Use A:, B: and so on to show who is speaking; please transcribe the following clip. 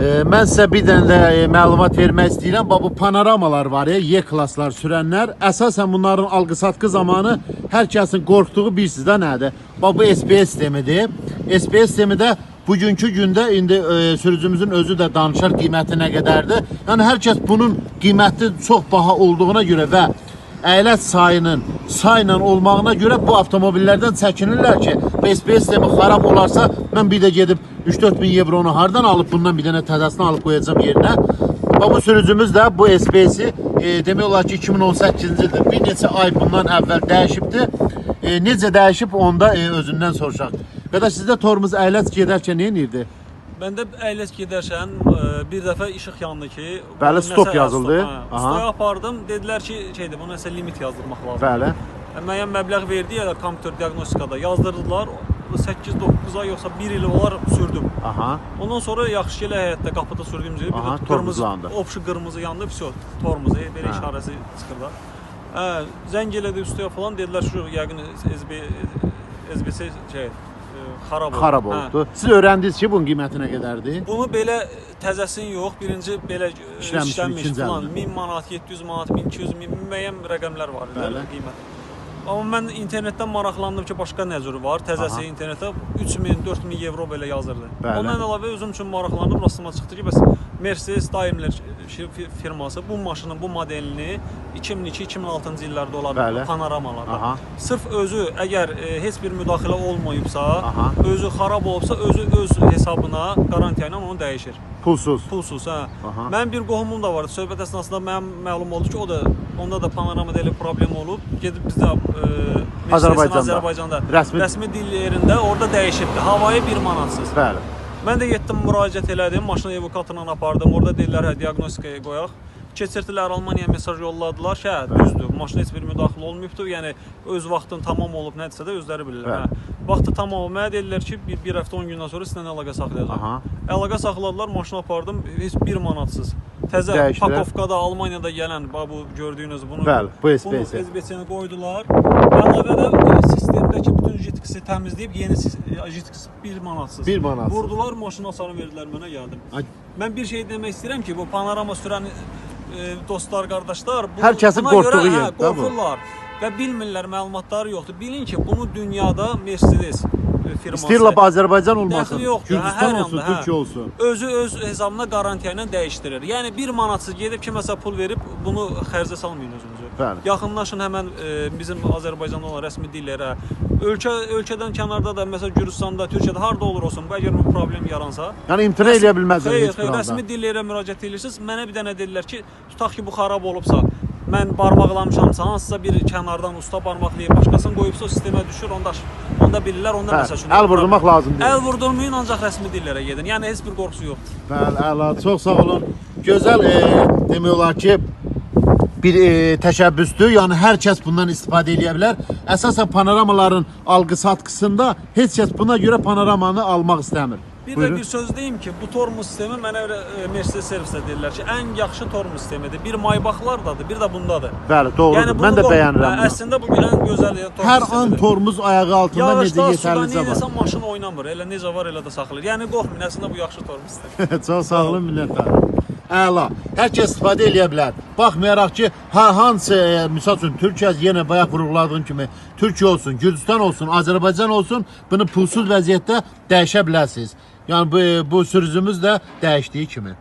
A: Mən sizə bir dənə də məlumat vermək istəyirəm. Bu panoramalar var ya, Y-klasslar sürənlər. Əsasən bunların alqı-satqı zamanı hər kəsin qorxduğu bilirsiniz də nədir? Bu SPS sistemidir. SPS sistemi də bugünkü gündə indi sürücümüzün özü də danışar qiyməti nə qədərdir. Yəni hər kəs bunun qiyməti çox baha olduğuna görə və əylət sayla olmağına görə bu avtomobillərdən çəkinirlər ki, SPS sistemi xarab olarsa mən bir də gedib 3-4 bin evronu hardan alıb bundan bir dənə təzəsini alıb qoyacağım yerinə. Bu sürücümüz də bu SPS-i demək olar ki 2018-ci ildir. Bir neçə ay bundan əvvəl dəyişibdir. Necə dəyişib onda özündən soruşaq. Qardaş sizdə tormuz əylət gedərkən nə edirdi?
B: Məndə əylət gedərkən bir dəfə işıq yandı ki,
A: bəli, stop yazıldı.
B: Stoya apardım, dedilər ki, buna nəsə limit yazdırmaq lazım.
A: Bəli.
B: Müəyyən məbləğ verdi ya da kompüter diaqnostikada yazdırdılar. 8-9 ay yoxsa 1 il olar sürdüm. Ondan sonra yaxşı elə həyətdə qapıda sürdüyüm gibi opşu qırmızı yandı, vəsə tormuzu belə işarəsi çıxır da. Zəng elədi üstəyə falan, dedilər şu yəqin SBS xarab oldu. Siz
A: öyrəndiniz ki, bunun qiyməti nə qədərdir?
B: Bunu belə təzəsini yox, birinci belə işlənmiş falan 1000 manat, 700 manat, 1200 müəyyən rəqəmlər var qiymət. Amma mən internetdən maraqlandım ki, başqa nə cürü var, təzəsi internetdə 3000, 4000 evro belə yazırdı. Ondan əlavə özüm üçün maraqlandım, rastıma çıxdı ki, bəs Mercedes Daimler firması bu maşının, bu modelini 2002-2006-cı illərdə olan panoramalarda sırf özü əgər heç bir müdaxilə olmayıbsa, özü xarab olubsa, özü öz hesabına qarantiya ilə onu dəyişir.
A: Pulsuz.
B: Pulsuz, hə. Mənim bir qohumum da vardı. Söhbət əsnasında mənim məlum oldu ki, onda da panoramada elə problem olub. Gedib bizdə Azərbaycanda rəsmi dil yerində orada dəyişibdi. Havayı 1 manatsız.
A: Bəli.
B: Mən də getdim, müraciət elədim, maşını evakuatorla apardım. Orada dedilər, diaqnostikaya qoyaq. Keçirtdilər, Almaniyaya mesaj yolladılar ki, düzdür, maşına heç bir müdaxilə olmayıbdır. Yəni, öz vaxtın tamam olub, nədirsə də özləri bilirlər. Vaxtı tamam olub, mənə dedilər ki, bir həftə 10 gündən sonra sizlə əlaqə saxlayacaq. Əlaqə saxladılar, maşını apardım, heç 1 manatsız. Təzə pakovkada, Almaniyada gələn, bu gördüyünüz bunu SBC-ni qoydular. Əlavə də sistemdəki bütün jitkisi təmizləyib, yeni jitkisi 1 manatsız.
A: 1 manatsız.
B: Vurdular, maşını asarı verdilər mənə, gəldim. Mən bir şey demək istəyirəm ki, bu panorama sürən dostlar, qardaşlar,
A: hər kəsin qorxduğu yer,
B: qorxurlar və bilmirlər, məlumatları yoxdur. Bilin ki, bunu dünyada Mercedes firması
A: İstəyirlər Azərbaycan olmasın,
B: Gürcistan
A: olsun, Türkiyə olsun.
B: Özü öz hesabına qarantiya ilə dəyişdirir. Yəni 1 manatsız gedib kiməsə pul verib bunu xərcə salmayın özünüzü. Yaxınlaşın həmən bizim Azərbaycanda olan rəsmi dillərə. Ölkədən kənarda da, məsələn Gürcistanda, Türkiyədə harda olur olsun, əgər bu problem yaransa,
A: yəni imtina eləyə bilməzlər heç bir anda.
B: Rəsmi dillərə müraciət edirsiniz. Mənə bir dənə dedilər ki, tutaq ki, bu xarab olubsa, mən barmaqlamışamsa, hansısa bir kənardan usta barmaqlayıb, başqasını qoyubsa, o sistemə düşür, onda bilirlər, onda məsəl üçün.
A: Əl vurdurmaq lazımdır.
B: Əl vurdurmayın, ancaq rəsmi dillərə gedin. Yəni, heç bir qorxusu yoxdur.
A: Bəli, əla, çox sağ olun. Gözəl demək olar ki, bir təşəbbüsdür. Yəni, hər kəs bundan istifadə edə bilər. Əsasən panoramaların alqı-satqısında heç kəs buna görə panoramanı almaq istəmir.
B: Bir də bir söz deyim ki, bu tormuz sistemi mənə Mercedes servisdə deyirlər ki, ən yaxşı tormuz sistemidir. Bir Maybachlardadır, bir də bundadır.
A: Bəli, doğrudur. Mən də bəyənirəm bunu.
B: Əslində bu ən gözəl tormuz sistemidir.
A: Hər an tormuz ayağı altında necə yetərlicə var.
B: Yağışda, maşın oynamır. Elə necə var, elə də saxlayır. Yəni, qorxmayın, əslində bu yaxşı tormuz sistemidir.
A: Çox sağ olun, minnətdarım. Əla. Hər kəs istifadə edə bilər. Baxmayaraq ki, hansı, misal üçün, Türkiyə yenə bayaq vurğuladığım kimi, Türkiyə olsun, Gürcistan olsun, Azərbaycan olsun, bunu pulsuz vəziyyətdə dəyişə bilərsiniz. Yəni, bu sürücümüz də dəyişdiyi kimi.